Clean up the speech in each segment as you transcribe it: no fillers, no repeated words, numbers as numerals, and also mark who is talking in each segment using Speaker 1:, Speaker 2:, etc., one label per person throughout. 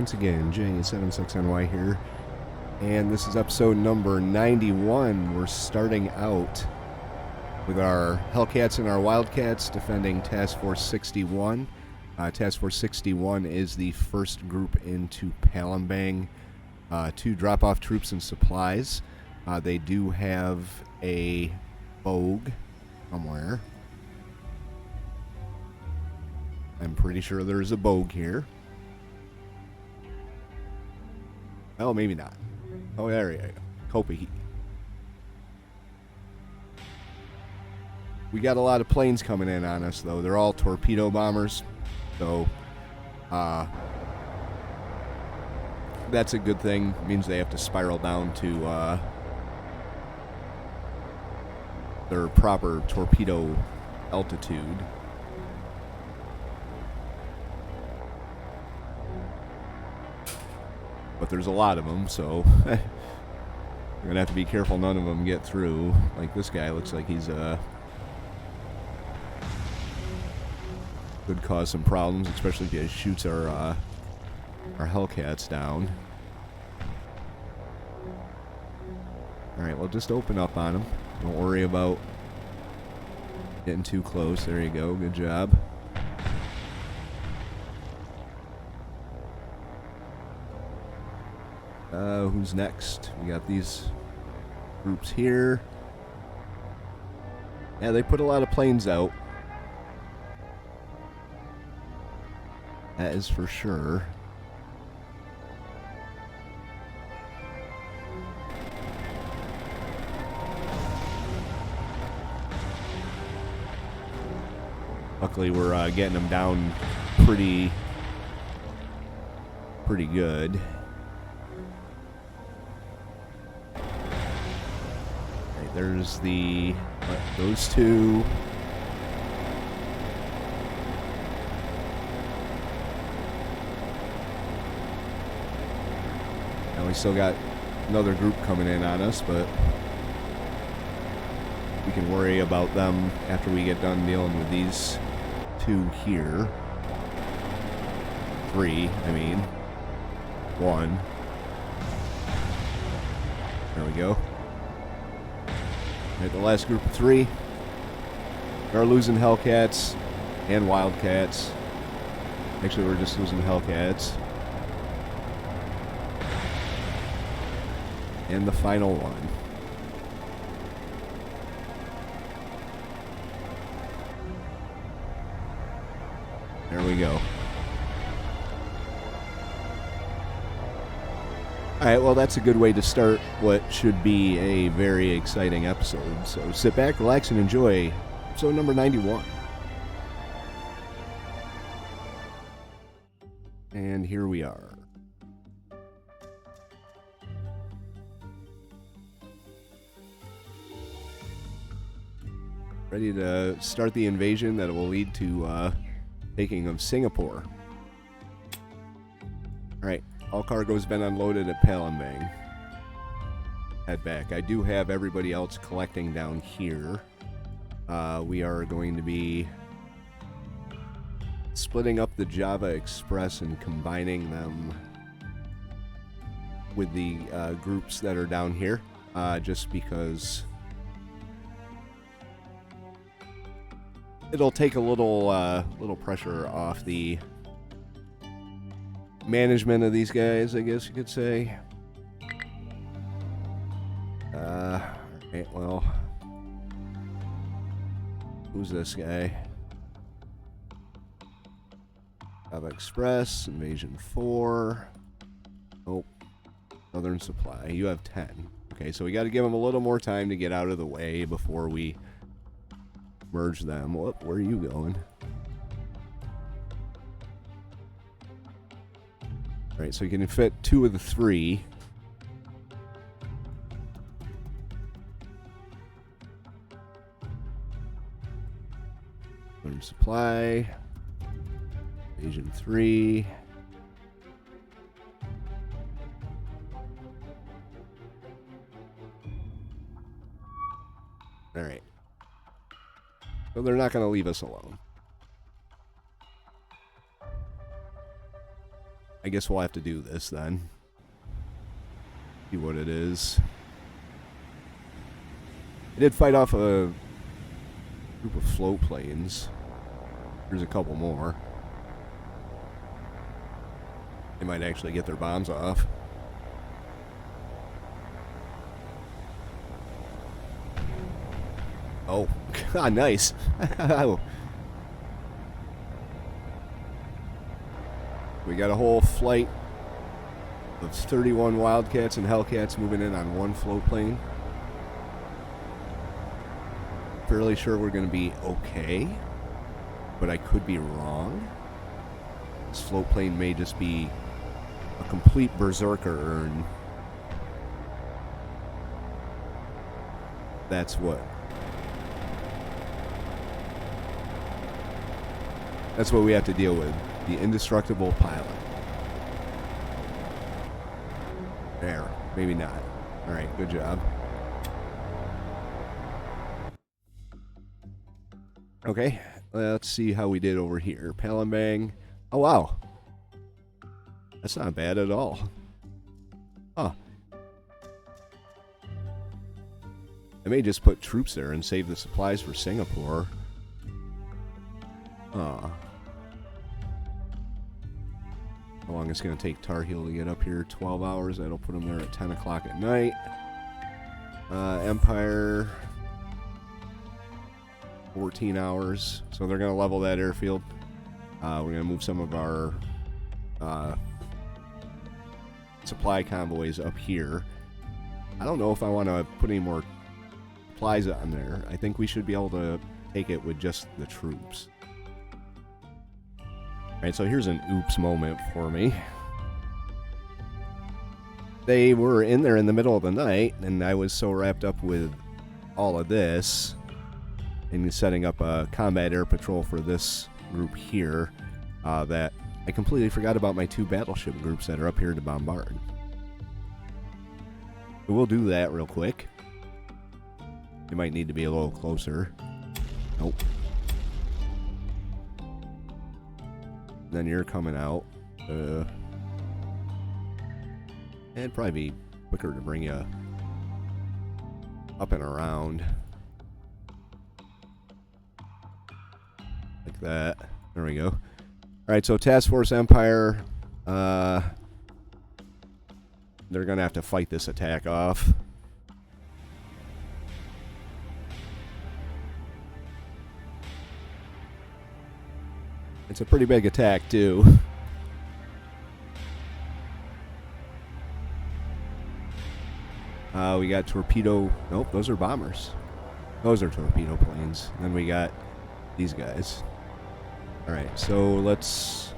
Speaker 1: once again, J76NY here, and this is episode number 91. We're starting out with our Hellcats and our Wildcats defending Task Force 61. Task Force 61 is the first group into Palembang to drop off troops and supplies. They do have a bogue somewhere. I'm pretty sure there's a bogue here. Oh, maybe not. Oh, there you go. Kopahi. We got a lot of planes coming in on us, though. They're all torpedo bombers. So, that's a good thing. It means they have to spiral down to their proper torpedo altitude. But there's a lot of them, so we're going to have to be careful none of them get through. Like this guy looks like he's could cause some problems, especially if he shoots our Hellcats down. Alright, well, just open up on him. Don't worry about getting too close. There you go. Good job. Who's next? We got these groups here. Yeah, they put a lot of planes out. That is for sure. Luckily, we're getting them down pretty good. There's those two. Now we still got another group coming in on us, but we can worry about them after we get done dealing with these two here. Three, I mean. One. There we go. Right, the last group of three. We are losing Hellcats and Wildcats. Actually, we're just losing Hellcats. And the final one. There we go. Alright, well, that's a good way to start what should be a very exciting episode. So sit back, relax, and enjoy episode number 91. And here we are. Ready to start the invasion that will lead to taking of Singapore. Alright. All cargo's been unloaded at Palembang. Head back. I do have everybody else collecting down here. We are going to be splitting up the Java Express and combining them with the groups that are down here. Just because it'll take a little pressure off the management of these guys, I guess you could say. Alright, well, who's this guy? Java Express, Invasion 4. Oh, Southern Supply. You have 10. Okay, so we got to give them a little more time to get out of the way before we merge them. Where are you going? Alright, so you can fit two of the three. Southern Supply. Asian 3. Alright. So they're not going to leave us alone. I guess we'll have to do this then. See what it is. I did fight off a group of float planes. There's a couple more. They might actually get their bombs off. Oh, God, nice. We got a whole flight of 31 Wildcats and Hellcats moving in on one float plane. Fairly sure we're going to be okay, but I could be wrong. This float plane may just be a complete berserker urn. That's what we have to deal with. The indestructible pilot. There. Maybe not. Alright, good job. Okay, let's see how we did over here. Palembang. Oh, wow. That's not bad at all. Huh. I may just put troops there and save the supplies for Singapore. How long it's going to take Tar Heel to get up here? 12 hours. That'll put them there at 10 o'clock at night. Empire, 14 hours. So they're going to level that airfield. We're going to move some of our supply convoys up here. I don't know if I want to put any more supplies on there. I think we should be able to take it with just the troops. Alright, so here's an oops moment for me. They were in there in the middle of the night, and I was so wrapped up with all of this and setting up a combat air patrol for this group here that I completely forgot about my 2 battleship groups that are up here to bombard. So we'll do that real quick. You might need to be a little closer. Nope. Then you're coming out. It'd probably be quicker to bring you up and around. Like that. There we go. Alright, so Task Force Empire. They're going to have to fight this attack off. It's a pretty big attack, too. We got torpedo... Nope, those are bombers. Those are torpedo planes. Then we got these guys. Alright, so let's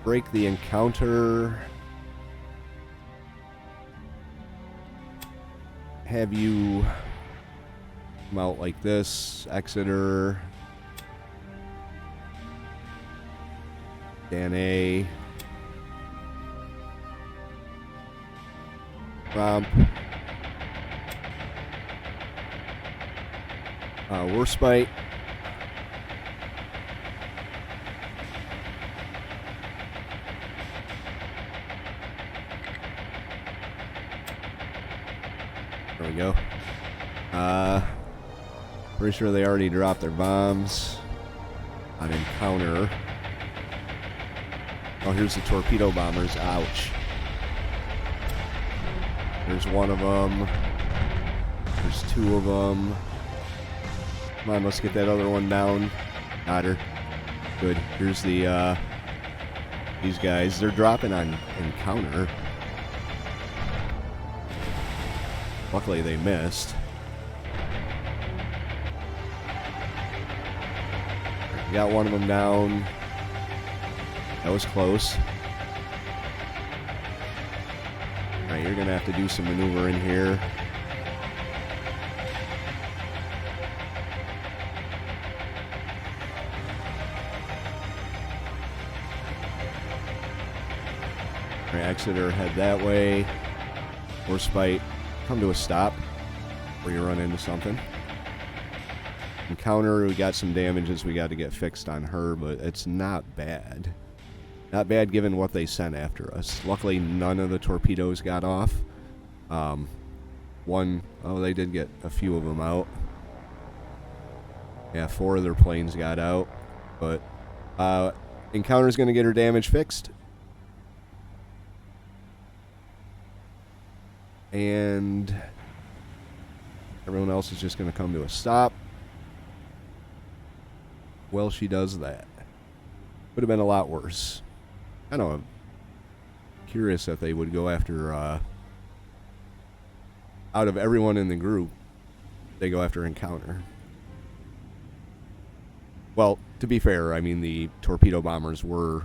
Speaker 1: break the encounter. Have you come out like this. Exeter. Dan A. Romp. Warspite. There we go. Pretty sure they already dropped their bombs on encounter. Oh, here's the torpedo bombers. Ouch. There's one of them. There's 2 of them. Come on, let's get that other one down. Got her. Good. Here's the, these guys. They're dropping on encounter. Luckily, they missed. We got one of them down. That was close. Alright, you're going to have to do some maneuvering here. Alright, Exeter, head that way. Warspite, come to a stop where you run into something. Encounter, we got some damages we got to get fixed on her, but it's not bad. Not bad given what they sent after us. Luckily, none of the torpedoes got off. They did get a few of them out. Yeah, 4 of their planes got out. But Encounter's going to get her damage fixed. And everyone else is just going to come to a stop. Well, she does that. Would have been a lot worse. I don't know. Curious if they would go after, out of everyone in the group, they go after Encounter. Well, to be fair, I mean, the torpedo bombers were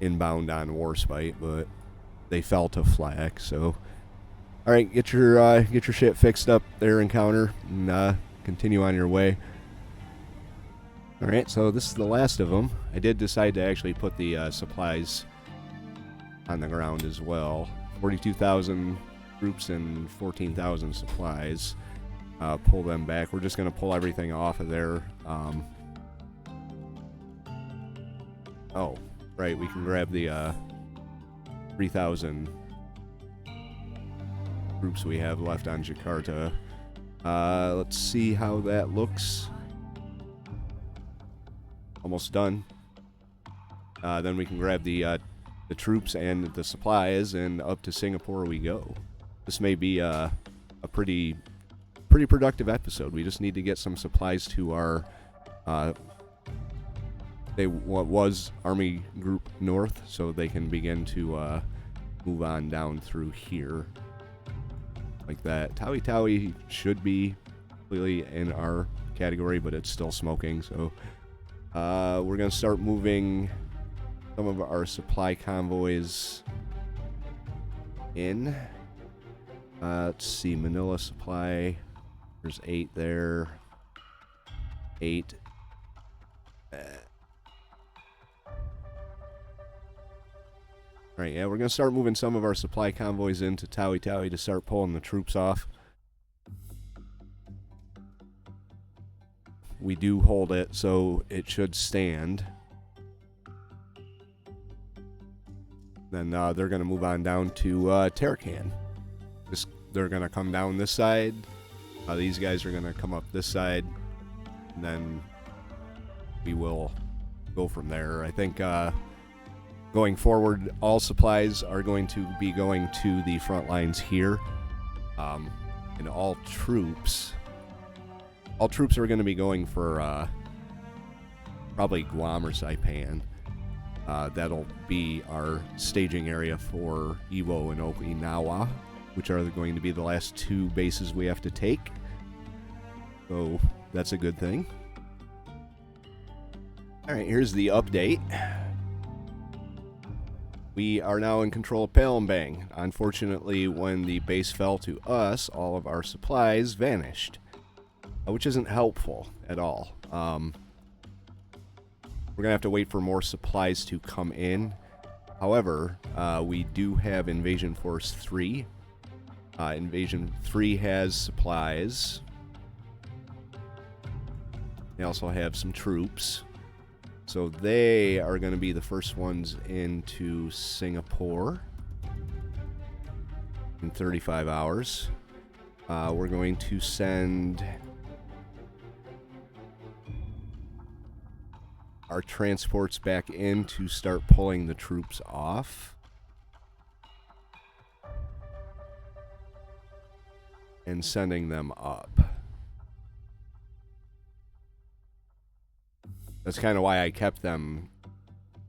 Speaker 1: inbound on Warspite, but they fell to flak, so... Alright, get your shit fixed up there, Encounter, and continue on your way. Alright, so this is the last of them. I did decide to actually put the supplies on the ground as well. 42,000 troops and 14,000 supplies. Pull them back. We're just going to pull everything off of there. Oh, right, we can grab the 3,000 troops we have left on Jakarta. Let's see how that looks. Almost done. Then we can grab the troops and the supplies, and up to Singapore we go. This may be a pretty productive episode. We just need to get some supplies to our what was Army Group North, so they can begin to move on down through here like that. Tawi Tawi should be completely in our category, but it's still smoking, so we're going to start moving some of our supply convoys in. Let's see, Manila supply. There's 8 there. 8. Right, yeah, we're going to start moving some of our supply convoys into Tawi Tawi to start pulling the troops off. We do hold it, so it should stand. Then they're going to move on down to Tarakan. They're going to come down this side. These guys are going to come up this side. And then we will go from there. I think going forward, all supplies are going to be going to the front lines here. And all troops are going to be going for probably Guam or Saipan. That'll be our staging area for Iwo and Okinawa, which are going to be the last 2 bases we have to take. So that's a good thing. Alright, here's the update. We are now in control of Palembang. Unfortunately, when the base fell to us, all of our supplies vanished, which isn't helpful at all. We're going to have to wait for more supplies to come in. However, we do have Invasion Force 3. Invasion 3 has supplies. They also have some troops. So they are going to be the first ones into Singapore in 35 hours. We're going to send our transports back in to start pulling the troops off. And sending them up. That's kind of why I kept them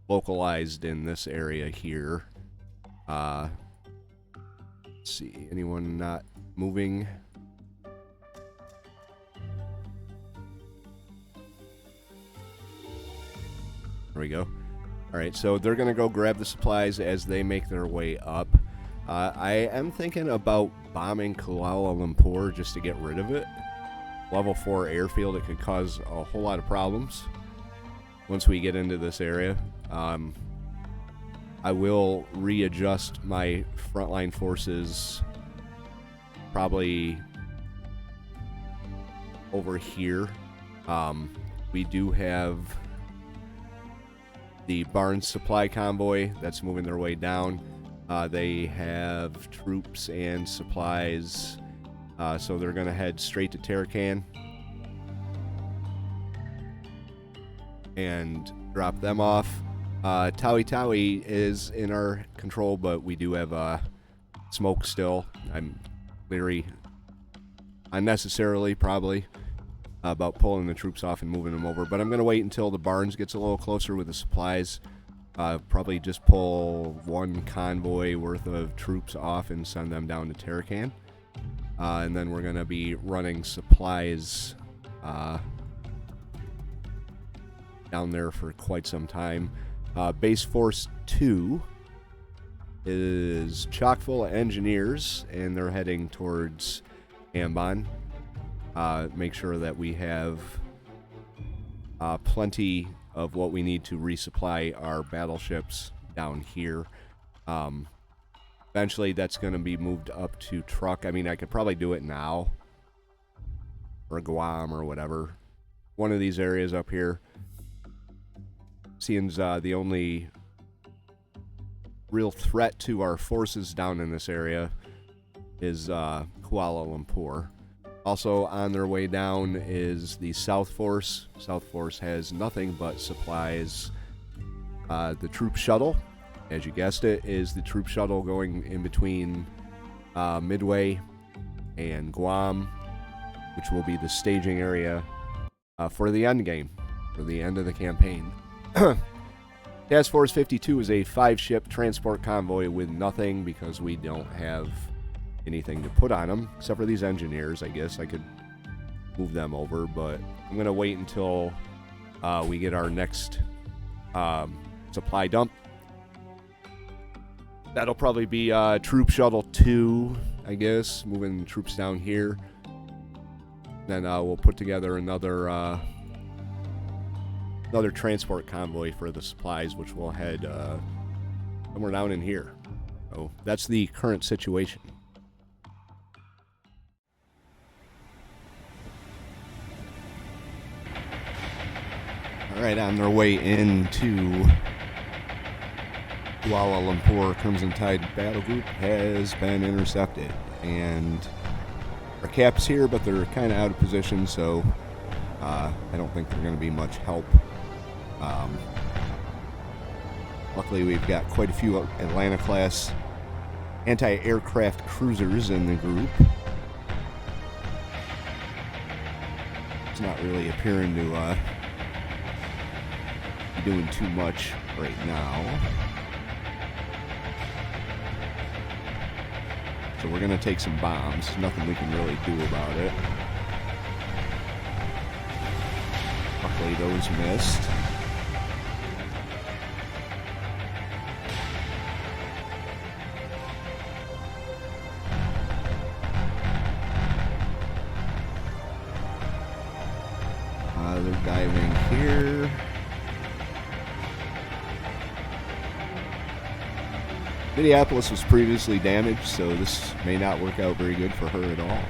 Speaker 1: localized in this area here. Let's see, anyone not moving? There we go. Alright, so they're going to go grab the supplies as they make their way up. I am thinking about bombing Kuala Lumpur just to get rid of it. Level 4 airfield, it could cause a whole lot of problems once we get into this area. I will readjust my frontline forces probably over here. We do have the Barnes supply convoy that's moving their way down. They have troops and supplies, so they're going to head straight to Tarakan and drop them off. Tawi Tawi is in our control, but we do have smoke still. I'm leery, unnecessarily probably, about pulling the troops off and moving them over. But I'm going to wait until the Barnes gets a little closer with the supplies. Probably just pull one convoy worth of troops off and send them down to Tarakan. And then we're going to be running supplies down there for quite some time. Base Force 2 is chock full of engineers, and they're heading towards Ambon. Make sure that we have plenty of what we need to resupply our battleships down here. Eventually that's going to be moved up to truck. I mean, I could probably do it now, or Guam or whatever. One of these areas up here. Seems the only real threat to our forces down in this area is Kuala Lumpur. Also on their way down is the South Force. South Force has nothing but supplies. The troop shuttle, as you guessed it, is the troop shuttle going in between Midway and Guam, which will be the staging area for the end game, for the end of the campaign. Task Force 52 is a 5-ship transport convoy with nothing because we don't have anything to put on them, except for these engineers. I guess I could move them over, but I'm going to wait until we get our next supply dump. That'll probably be Troop Shuttle 2, I guess, moving troops down here. Then we'll put together another transport convoy for the supplies, which will head somewhere down in here. So that's the current situation. All right, on their way into Kuala Lumpur, Crimson Tide Battle Group has been intercepted, and our cap's here, but they're kind of out of position, so I don't think they're going to be much help. Luckily, we've got quite a few Atlanta-class anti-aircraft cruisers in the group. It's not really appearing to be doing too much right now. So we're going to take some bombs. Nothing we can really do about it. Luckily, those missed. They're diving here. Minneapolis was previously damaged, so this may not work out very good for her at all.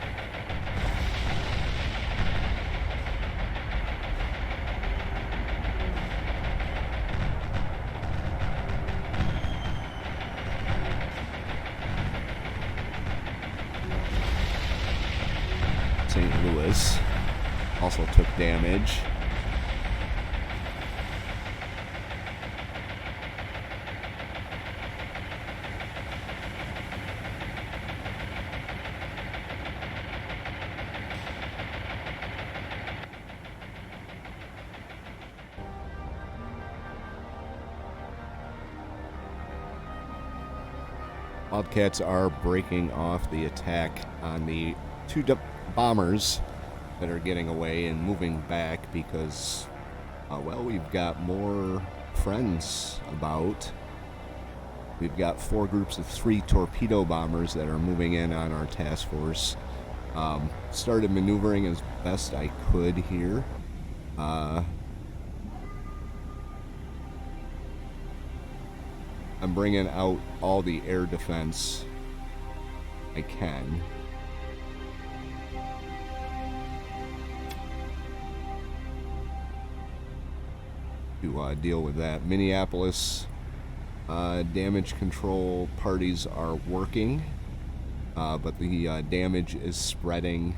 Speaker 1: St. Louis also took damage. Wildcats are breaking off the attack on the two bombers that are getting away and moving back because, well, we've got more friends about. We've got 4 groups of 3 torpedo bombers that are moving in on our task force. Started maneuvering as best I could here. I'm bringing out all the air defense I can. to deal with that. Minneapolis damage control parties are working, but the damage is spreading.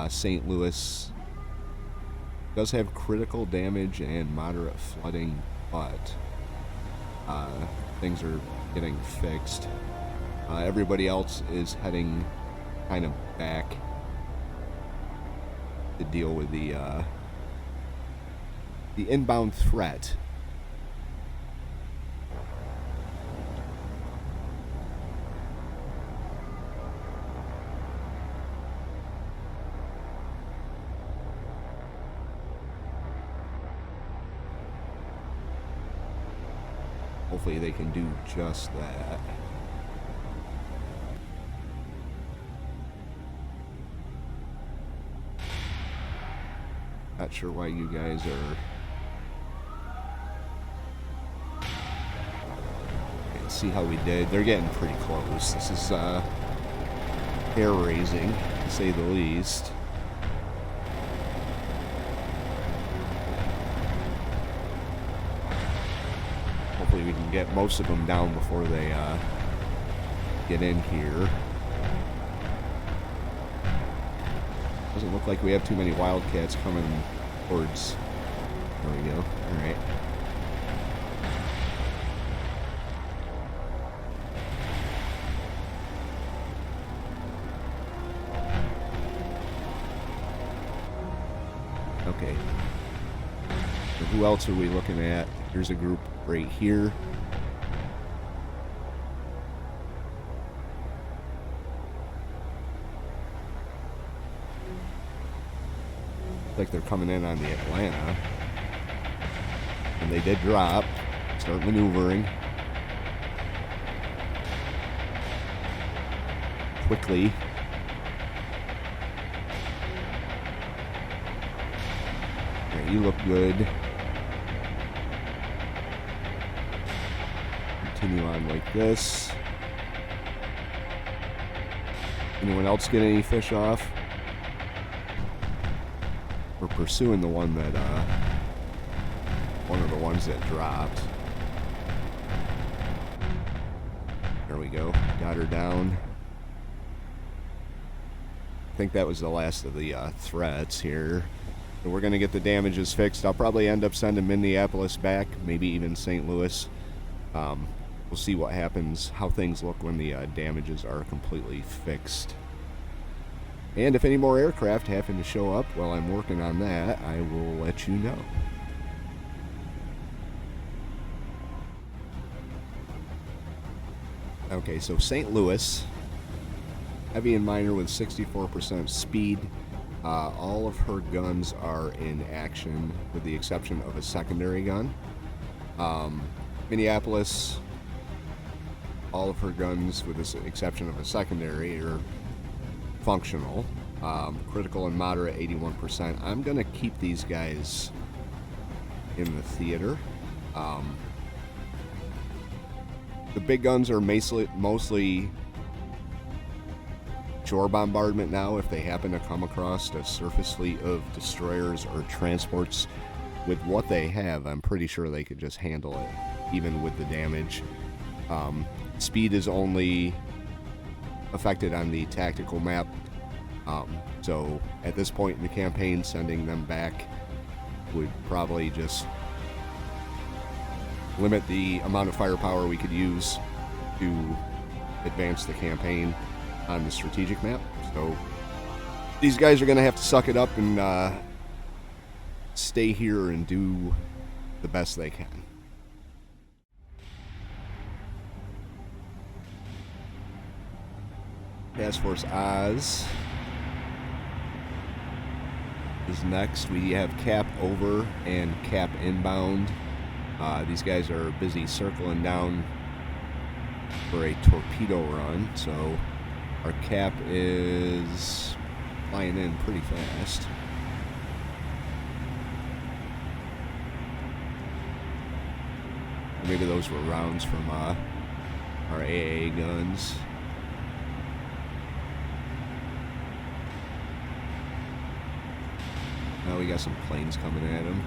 Speaker 1: St. Louis does have critical damage and moderate flooding, but things are getting fixed. Everybody else is heading kind of back to deal with the inbound threat. Hopefully they can do just that. Not sure why you guys are... Okay, let's see how we did. They're getting pretty close. This is hair-raising, to say the least. Hopefully we can get most of them down before they get in here. Doesn't look like we have too many Wildcats coming towards... There we go. Alright. Okay. So who else are we looking at? Here's a group right here. Like they're coming in on the Atlanta, and they did drop. Start maneuvering quickly. Yeah, you look good. Continue on like this. Anyone else get any fish off? We're pursuing the one that, one of the ones that dropped. There we go. Got her down. I think that was the last of the threats here. So we're going to get the damages fixed. I'll probably end up sending Minneapolis back, maybe even St. Louis. We'll see what happens, how things look when the damages are completely fixed. And if any more aircraft happen to show up while I'm working on that, I will let you know. Okay, so St. Louis, heavy and minor with 64% speed. All of her guns are in action with the exception of a secondary gun. Minneapolis, all of her guns with the exception of a secondary are functional. Critical and moderate 81%. I'm gonna keep these guys in the theater. The big guns are mostly shore bombardment now. If they happen to come across a surface fleet of destroyers or transports with what they have, I'm pretty sure they could just handle it, even with the damage. Speed is only affected on the tactical map, so at this point in the campaign, sending them back would probably just limit the amount of firepower we could use to advance the campaign on the strategic map. So these guys are going to have to suck it up and stay here and do the best they can. Task Force Oz is next. We have Cap over and Cap inbound. These guys are busy circling down for a torpedo run, so our Cap is flying in pretty fast. Maybe those were rounds from our AA guns. Now we got some planes coming at him.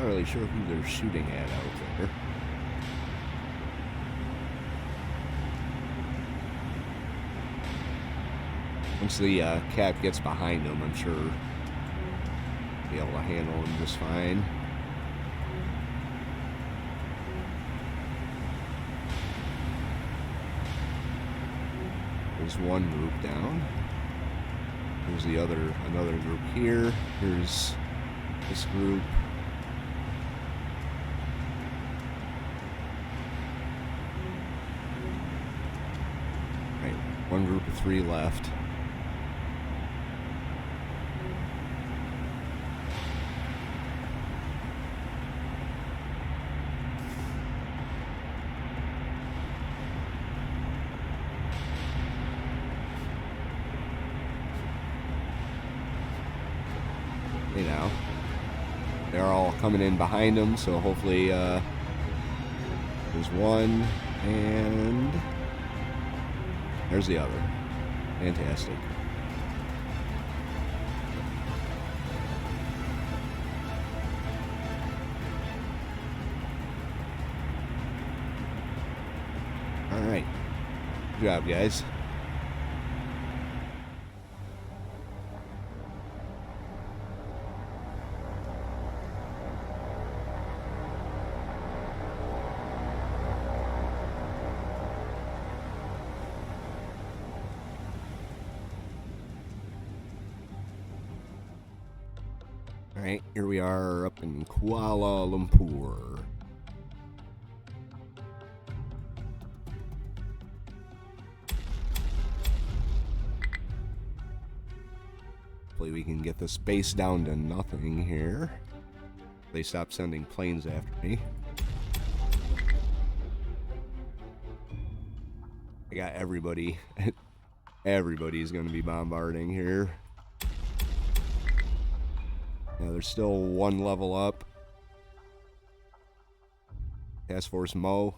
Speaker 1: really sure who they're shooting at out there. Once the cap gets behind them, I'm sure they'll be able to handle them just fine. There's one group down. There's another group here. Here's this group. Right, one group of 3 left. You know, they're all coming in behind them, so hopefully there's one, and there's the other. Fantastic. All right. Good job, guys. Alright, here we are up in Kuala Lumpur. Hopefully we can get this base down to nothing here. They stop sending planes after me. I got everybody. Everybody's going to be bombarding here. Yeah, there's still one level up. Task Force Mo.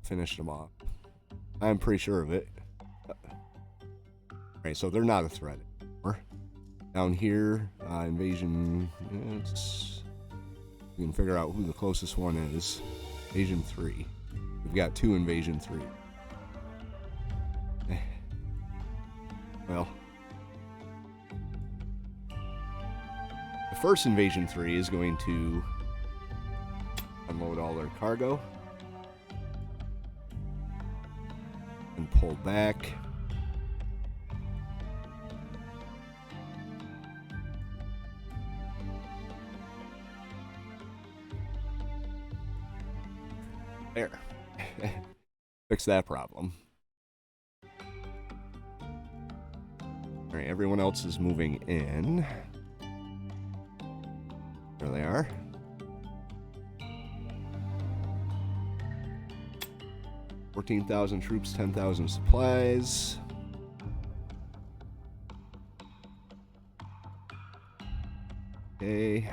Speaker 1: Finished them off. I'm pretty sure of it. Alright, so they're not a threat anymore. Down here, invasion. We can figure out who the closest one is. Invasion 3. We've got 2 Invasion 3. Well, the first Invasion 3 is going to unload all their cargo and pull back. There. Fix that problem. Alright, everyone else is moving in. There they are. $14,000 troops, 10,000 supplies. Okay.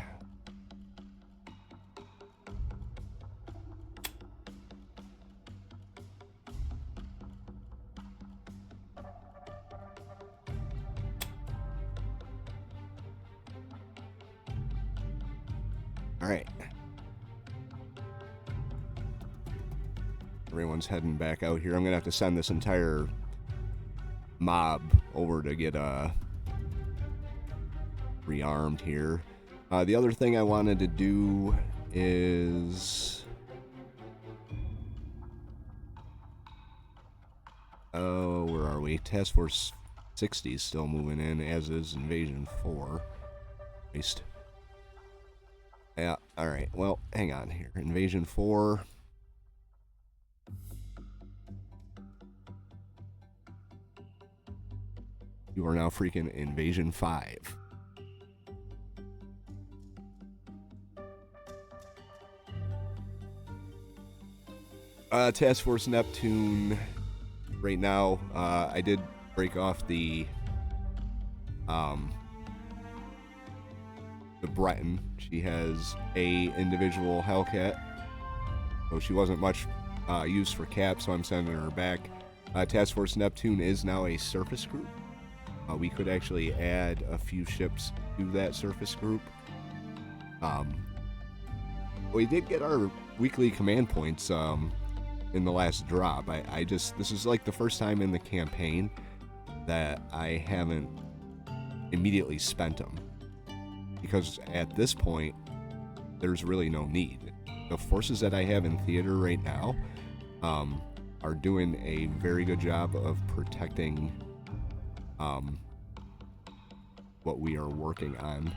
Speaker 1: Alright. Everyone's heading back out here. I'm going to have to send this entire mob over to get rearmed here. The other thing I wanted to do is... Oh, where are we? Task Force 60 is still moving in, as is Invasion 4. At least. Yeah, alright. Well, hang on here. Invasion 4. You are now freaking Invasion 5. Task Force Neptune. Right now, I did break off the Breton. She has a individual Hellcat, so she wasn't much used for cap, so I'm sending her back. Task Force Neptune is now a surface group. We could actually add a few ships to that surface group. We did get our weekly command points in the last drop. This is like the first time in the campaign that I haven't immediately spent them, because at this point there's really no need. The forces that I have in theater right now are doing a very good job of protecting what we are working on.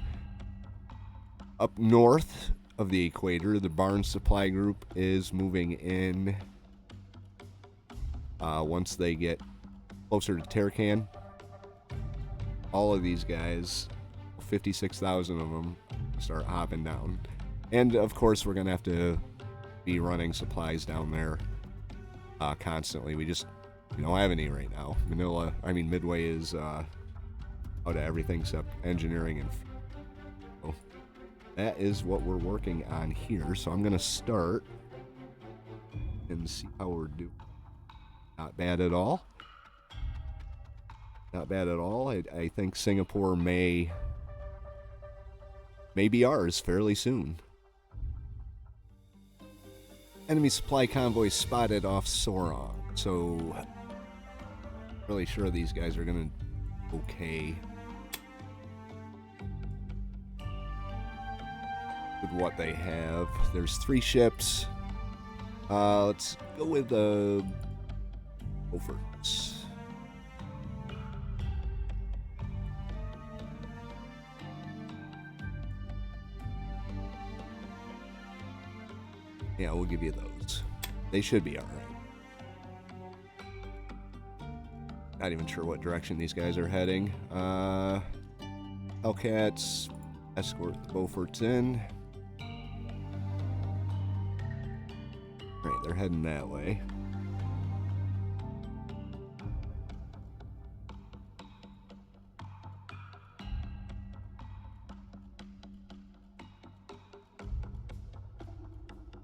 Speaker 1: Up north of the equator, the Barnes Supply Group is moving in once they get closer to Tarakan. All of these guys, 56,000 of them, start hopping down. And of course, we're going to have to be running supplies down there constantly. We don't have any right now. Midway is out of everything except engineering and so that is what we're working on here. So I'm going to start and see how we're doing. Not bad at all. Not bad at all. I think Singapore may be ours fairly soon. Enemy supply convoy spotted off Sorong. So, really sure these guys are gonna do okay with what they have. There's 3 ships. Let's go with the Beauforts. Yeah, we'll give you those. They should be alright. Not even sure what direction these guys are heading. Hellcats, escort the Beauforts in. Right, they're heading that way.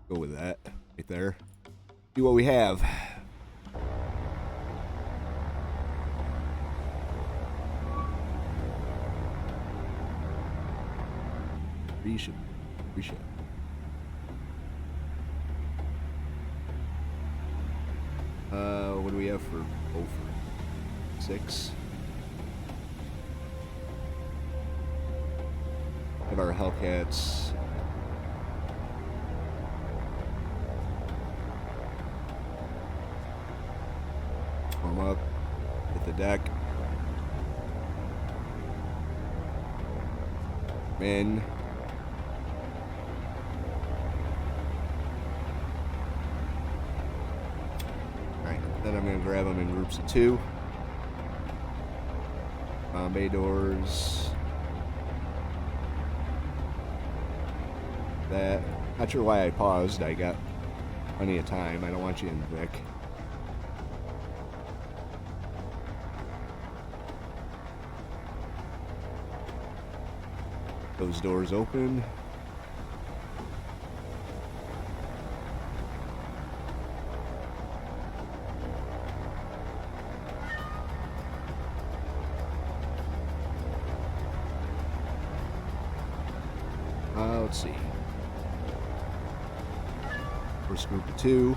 Speaker 1: Go with that right there. See what we have. Appreciate. What do we have for Beaufort? 6. Have our Hellcats. Warm up. Hit the deck. Men. Then I'm going to grab them in groups of 2. Bombay doors. That. Not sure why I paused. I got plenty of time. I don't want you in Vic. Those doors open. Let's see. First group of 2.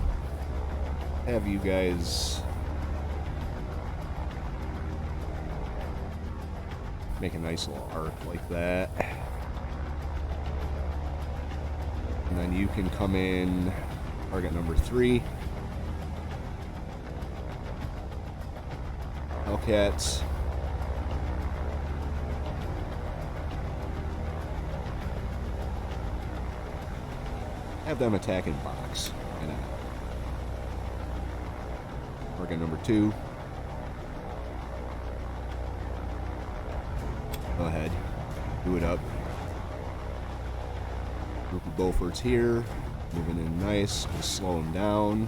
Speaker 1: Have you guys make a nice little arc like that. And then you can come in target number 3. Hellcats. Have them attack in box. And target number 2. Go ahead. Do it up. Group of Beauforts here. Moving in nice. Just slow them down.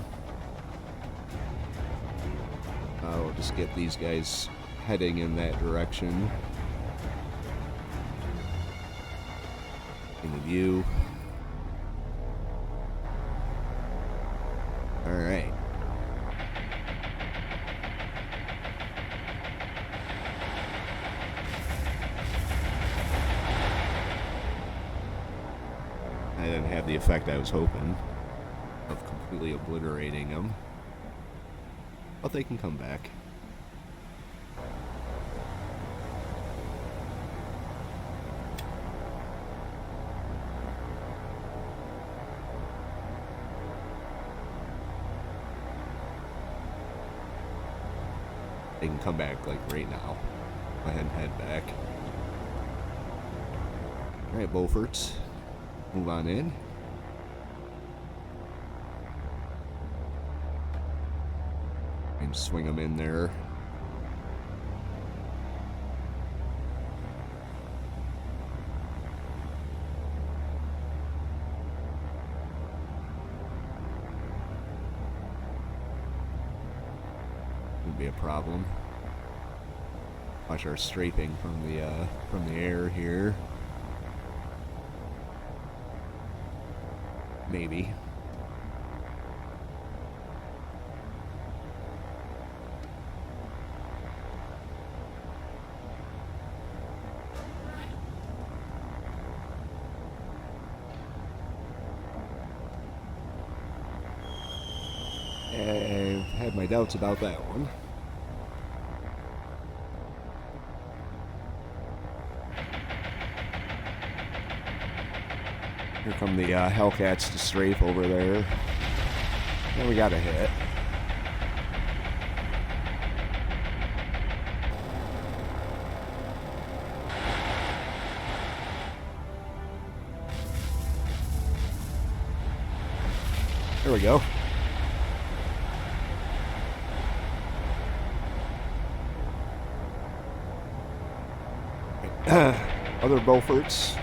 Speaker 1: I'll just get these guys heading in that direction. In the view. Alright. effect I was hoping of completely obliterating them. But they can come back. They can come back like right now. Go ahead and head back. Alright, Beauforts. Move on in. And swing them in there. Would be a problem. Watch our strafing from the air here. Maybe. I've had my doubts about that one. Here come the Hellcats to strafe over there. And we got a hit. There we go. Other Beauforts.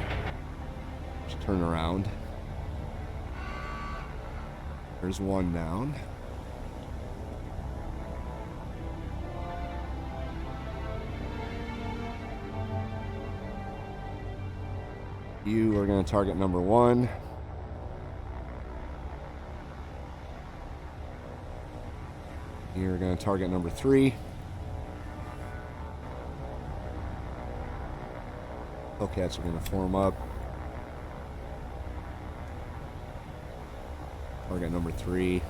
Speaker 1: Turn around. There's one down. You are going to target number 1. You're going to target number 3. Hellcats are going to form up. Target number 3.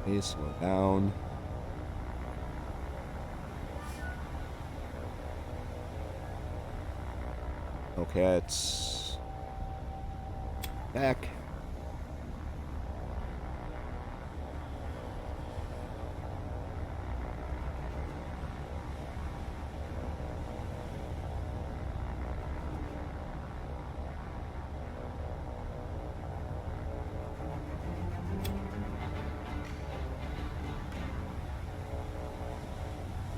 Speaker 1: Okay, slow down. Hellcats back.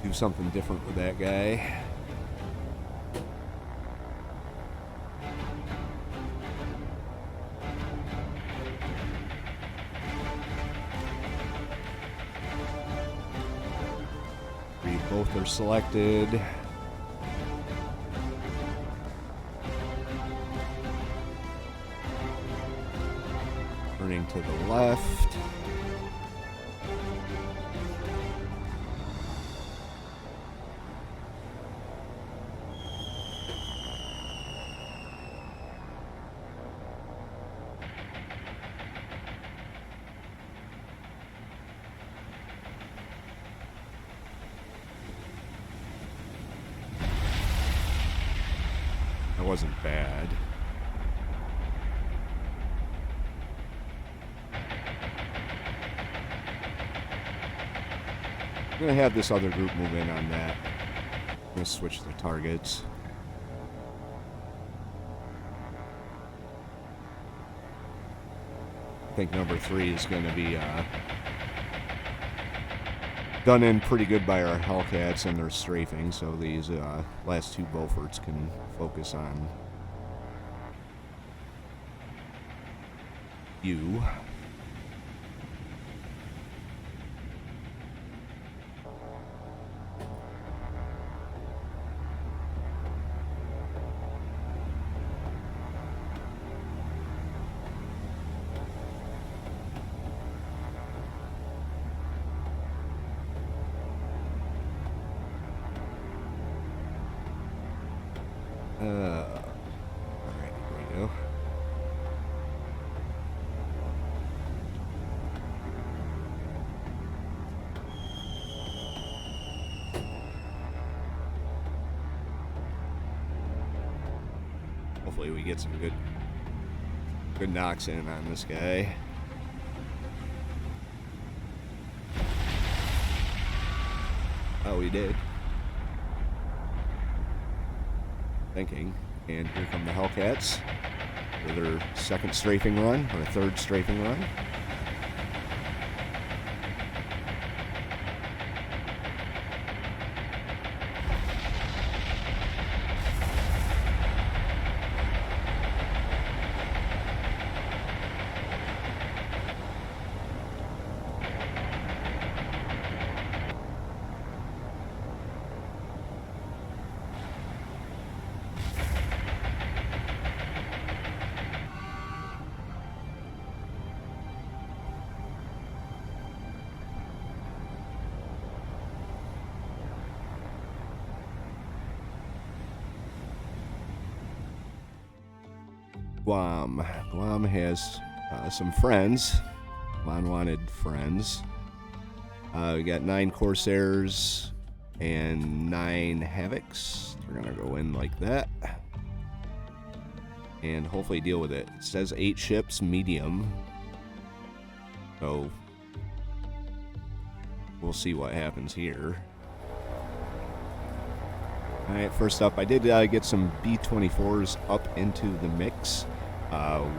Speaker 1: Do something different with that guy. Both are selected. Turning to the left. Wasn't bad. I'm going to have this other group move in on that. I'm going to switch the targets. I think number 3 is going to be done in pretty good by our Hellcats and their strafing, so these last 2 Beauforts can focus on you. Alright, here we go. Hopefully we get some good knocks in on this guy. Oh, we did. Thinking. And here come the Hellcats for their second strafing run, or third strafing run. Guam. Guam has some friends, unwanted friends. We got 9 Corsairs and 9 Havocs. We're gonna go in like that and hopefully deal with it. It says 8 ships, medium. So we'll see what happens here. Alright, first up, I did get some B-24s up into the mix.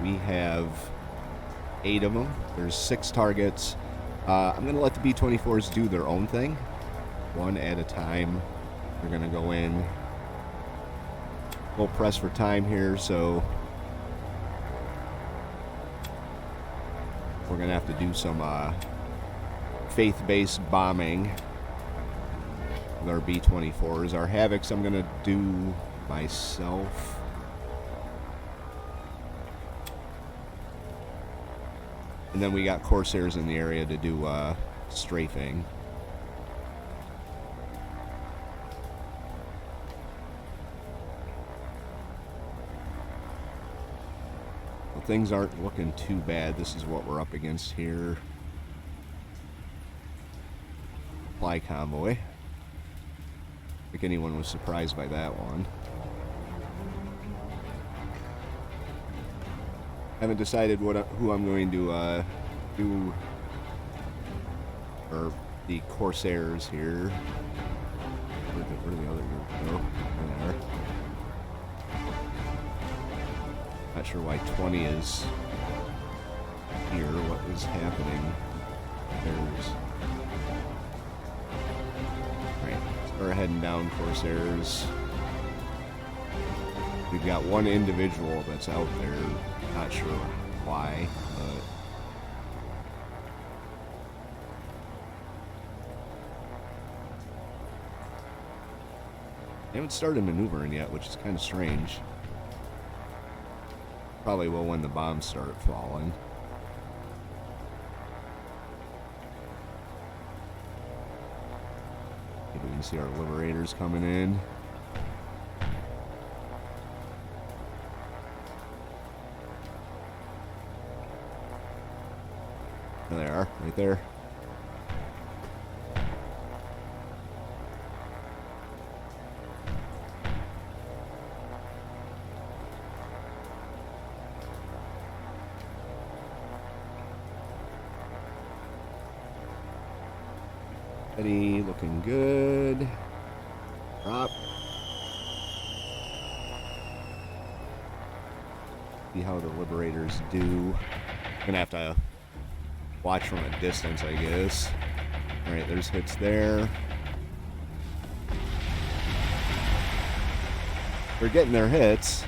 Speaker 1: We have 8 of them. There's 6 targets. I'm going to let the B-24s do their own thing, one at a time. They're going to go in. We'll press for time here, so we're going to have to do some faith-based bombing with our B-24s. Our Havocs I'm going to do myself. And then we got Corsairs in the area to do strafing. Well, things aren't looking too bad. This is what we're up against here. Supply convoy. I think anyone was surprised by that one. Haven't decided who I'm going to do for the Corsairs here. Where do the other group go? There. Not sure why 20 is here. What is happening? There's. Alright, so we're heading down Corsairs. We've got one individual that's out there. Not sure why, but they haven't started maneuvering yet, which is kind of strange. Probably will when the bombs start falling. Maybe we can see our Liberators coming in. There they are, right there. Eddie looking good. Drop. See how the Liberators do. Gonna have to watch from a distance, I guess. Alright, there's hits there. They're getting their hits.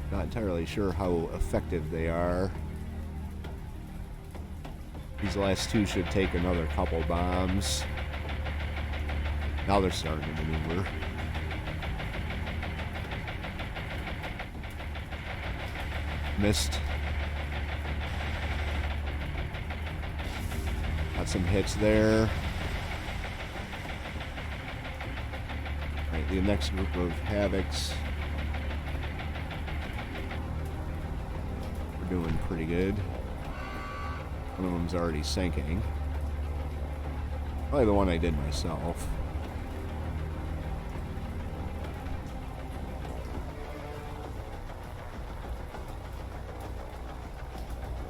Speaker 1: Not entirely sure how effective they are. These last 2 should take another couple bombs. Now they're starting to maneuver. Missed. Got some hits there. Alright, the next group of Havocs. We're doing pretty good. One of them's already sinking. Probably the one I did myself.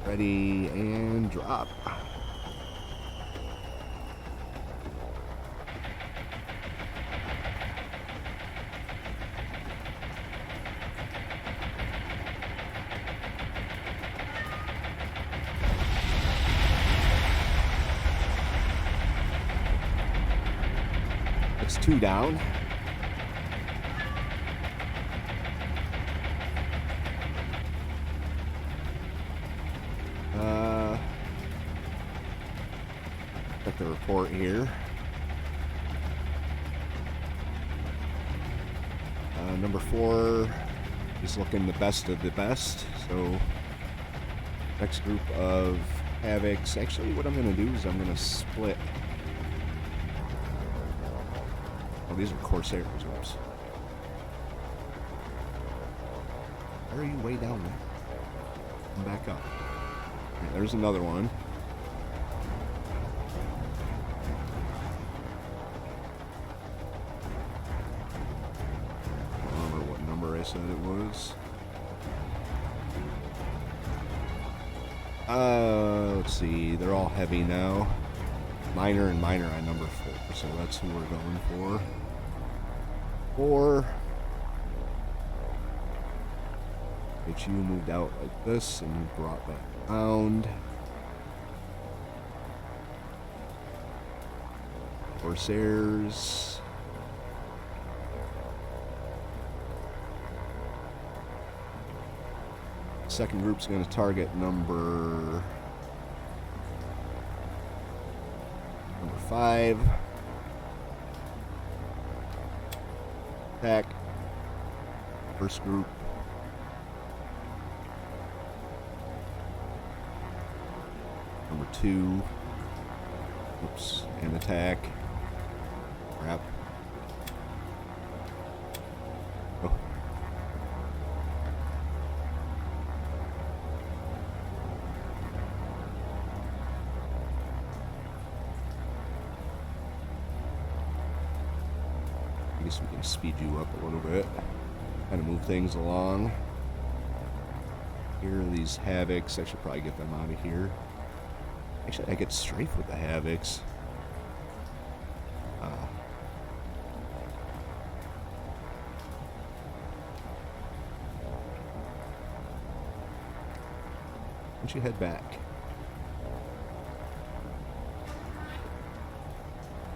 Speaker 1: Ready and drop. It's 2 down. Got the report here. Number 4 is looking the best of the best. So next group of Havocs. Actually, what I'm going to do is I'm going to split. Oh, these are Corsairs. Oops. Why are you way down there? Come back up. Right, there's another one. I don't remember what number I said it was. Let's see. They're all heavy now. Minor and minor on number 4, so that's who we're going for. 4. Get you moved out like this and brought back around. Corsairs. Second group's going to target number 5. Attack. First group. Number 2. Oops. And attack. Crap. Oh. I guess we can speed you up a little bit. Kind of move things along. Here are these Havocs. I should probably get them out of here. Actually, I get strafe with the Havocs. Why don't you head back?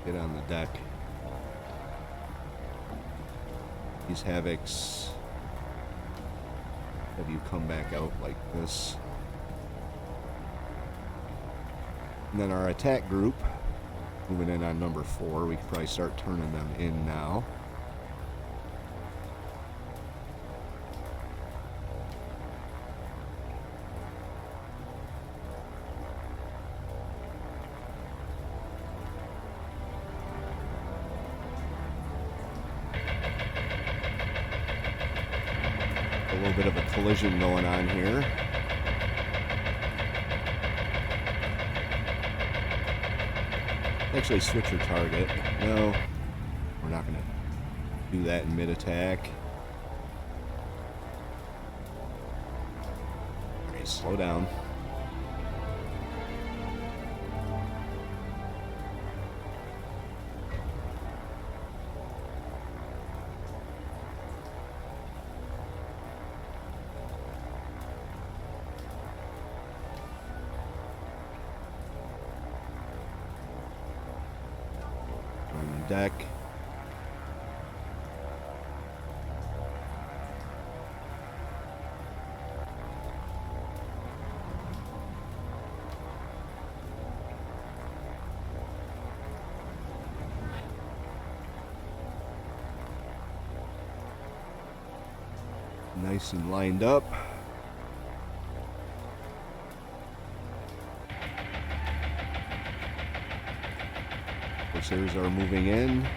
Speaker 1: Get on the deck. These Havocs have you come back out like this. And then our attack group, moving in on number 4, we could probably start turning them in now. A little bit of a collision going on here. Actually switch your target. No, we're not going to do that in mid-attack. Okay, slow down. Deck. Nice and lined up. Corsairs are moving in.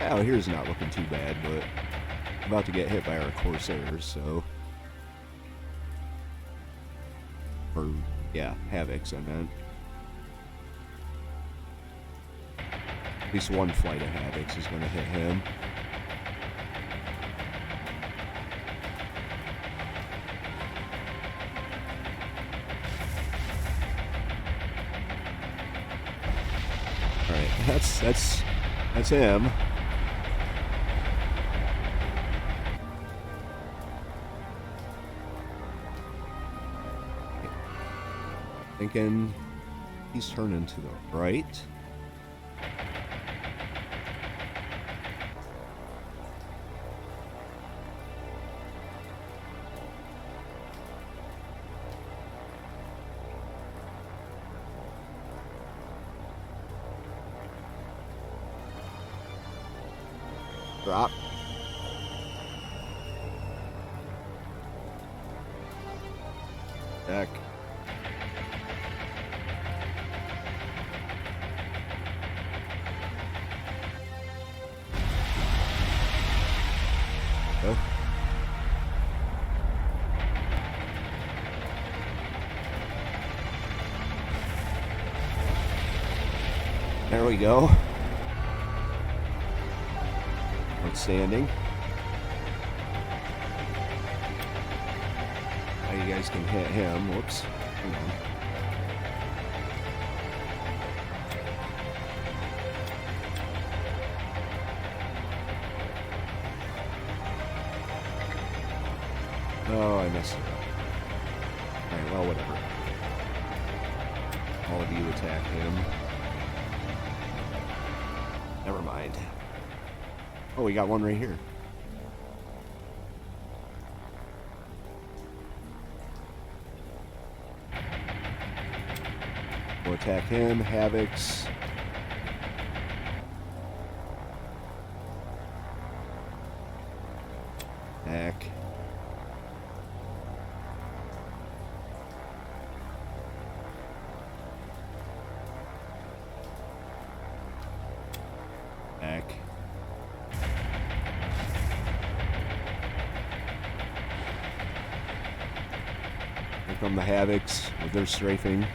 Speaker 1: Oh, here's not looking too bad, but about to get hit by our Corsairs, so... Or, yeah, Havocs, I meant. At least one flight of Havocs is going to hit him. Alright, that's him. Thinking he's turning to the right. Drop. Deck. Okay. There we go. Outstanding. Now you guys can hit him. Whoops. Hang on. Oh, I messed it up. Alright, well, whatever. All of you attack him. Never mind. Oh, we got one right here. We'll attack him. Havocs. Back. Back. Here come the Havocs with their strafing.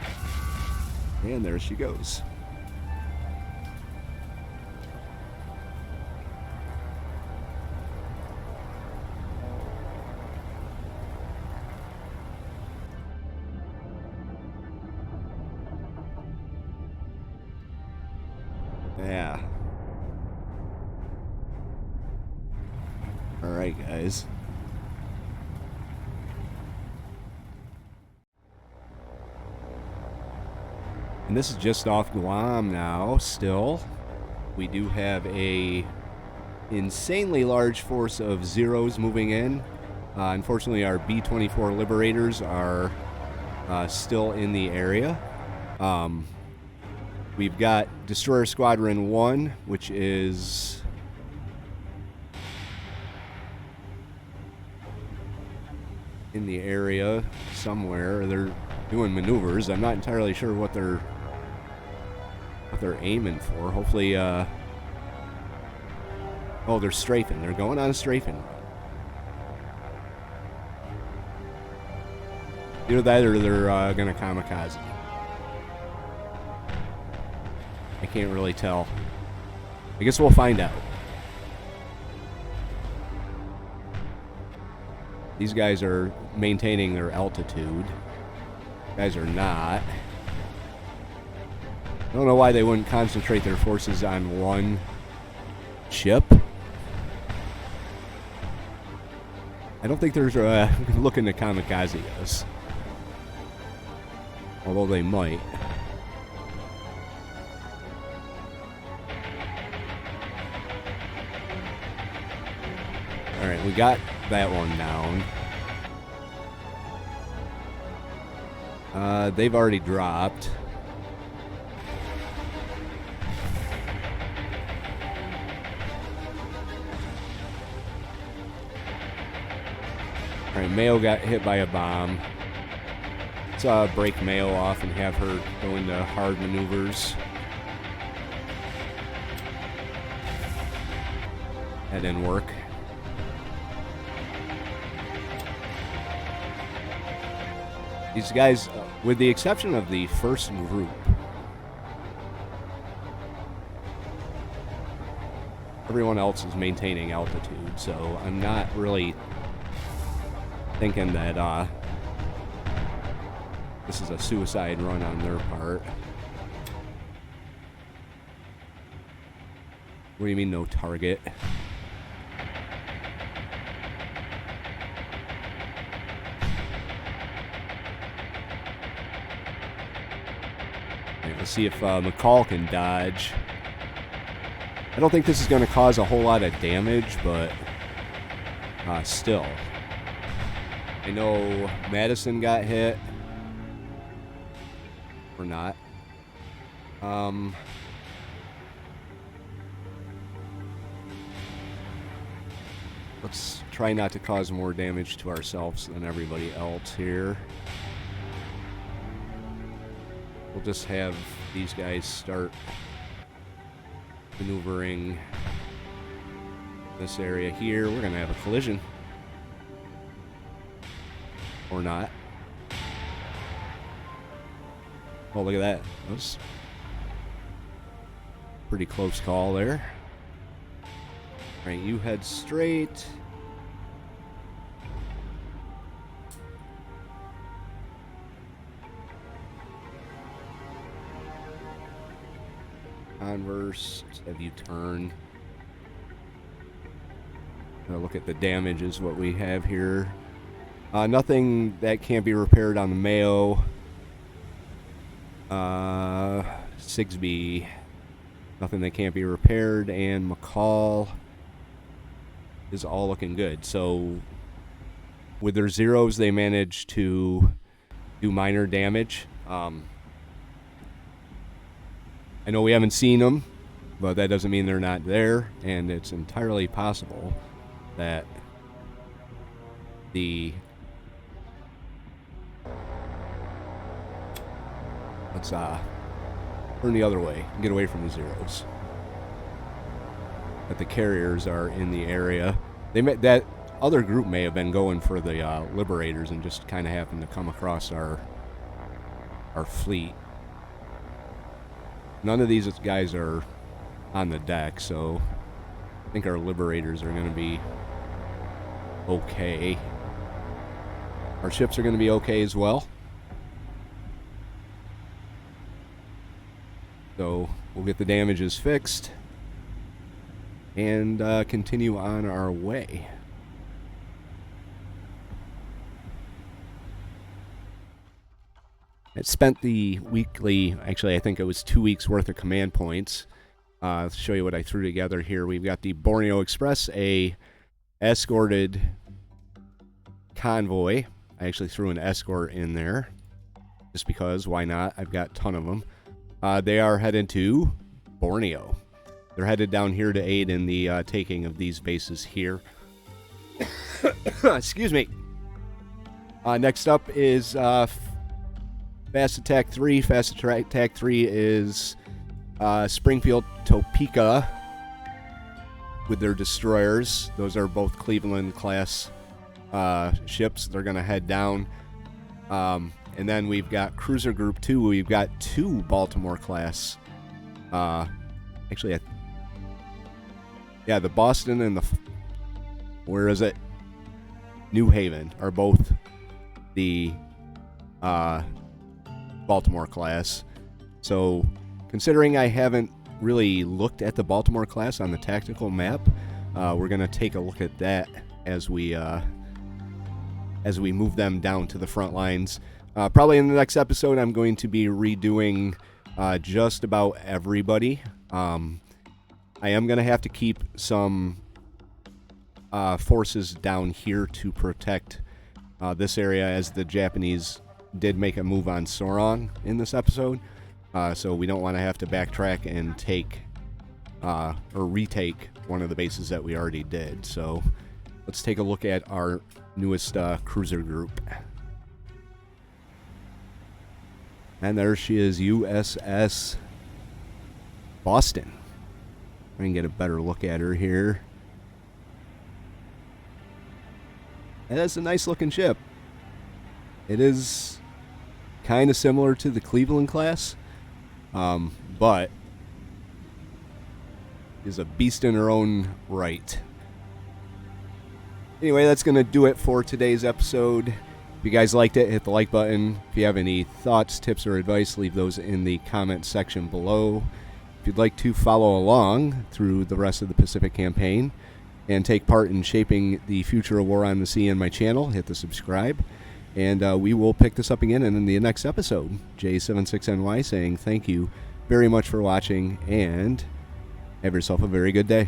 Speaker 1: And there she goes. Yeah. All right, guys. And this is just off Guam now, still. We do have a insanely large force of Zeros moving in. Unfortunately, our B-24 Liberators are still in the area. We've got Destroyer Squadron 1, which is... in the area somewhere. They're doing maneuvers. I'm not entirely sure what they're aiming for. Hopefully, oh, they're strafing. They're going on a strafing. Either that or they're gonna kamikaze. I can't really tell. I guess we'll find out. These guys are maintaining their altitude. Guys are not. I don't know why they wouldn't concentrate their forces on one ship. I don't think they're looking to kamikaze us. Although they might. Alright, we got that one down. They've already dropped. Alright, Mayo got hit by a bomb. Let's break Mayo off and have her go into hard maneuvers. That didn't work. These guys, with the exception of the first group, everyone else is maintaining altitude, so I'm not really thinking that this is a suicide run on their part. What do you mean no target? Let's see if McCall can dodge. I don't think this is going to cause a whole lot of damage, but still. I know Madison got hit. Or not. Let's try not to cause more damage to ourselves than everybody else here. We'll just have these guys start maneuvering this area here. We're going to have a collision. Or not. Oh, look at that. That was a pretty close call there. All right, you head straight. Converse, have you turn. Look at the damage is what we have here. Nothing that can't be repaired on the Mayo. 6B, nothing that can't be repaired, and McCall is all looking good. So with their zeros, they managed to do minor damage. I know we haven't seen them, but that doesn't mean they're not there, and it's entirely possible that the... Let's turn the other way and get away from the zeros. That the carriers are in the area. That other group may have been going for the Liberators and just kind of happened to come across our fleet. None of these guys are on the deck, so I think our Liberators are going to be okay. Our ships are going to be okay as well. So we'll get the damages fixed and continue on our way. I spent the weekly, actually I think it was 2 weeks worth of command points. I'll show you what I threw together here. We've got the Borneo Express, a escorted convoy. I actually threw an escort in there just because, why not? I've got a ton of them. They are headed to Borneo. They're headed down here to aid in the taking of these bases here. Excuse me. Next up is Fast Attack 3. Fast Attack 3 is Springfield Topeka with their destroyers. Those are both Cleveland-class ships. They're going to head down. And then we've got Cruiser Group 2. We've got 2 Baltimore-class. Actually, yeah, the Boston and the... Where is it? New Haven are both the Baltimore class. So, considering I haven't really looked at the Baltimore class on the tactical map, we're going to take a look at that as we move them down to the front lines. Probably in the next episode, I'm going to be redoing just about everybody. I am going to have to keep some forces down here to protect this area, as the Japanese did make a move on Sorong in this episode. So we don't want to have to backtrack and take or retake one of the bases that we already did. So let's take a look at our newest cruiser group. And there she is, USS Boston. I can get a better look at her here. And that's a nice looking ship. It is kind of similar to the Cleveland class, but is a beast in her own right. Anyway, that's going to do it for today's episode. If you guys liked it, hit the like button. If you have any thoughts, tips, or advice, leave those in the comment section below. If you'd like to follow along through the rest of the Pacific campaign and take part in shaping the future of War on the Sea in my channel, hit the subscribe. And we will pick this up again in the next episode. J76NY saying thank you very much for watching, and have yourself a very good day.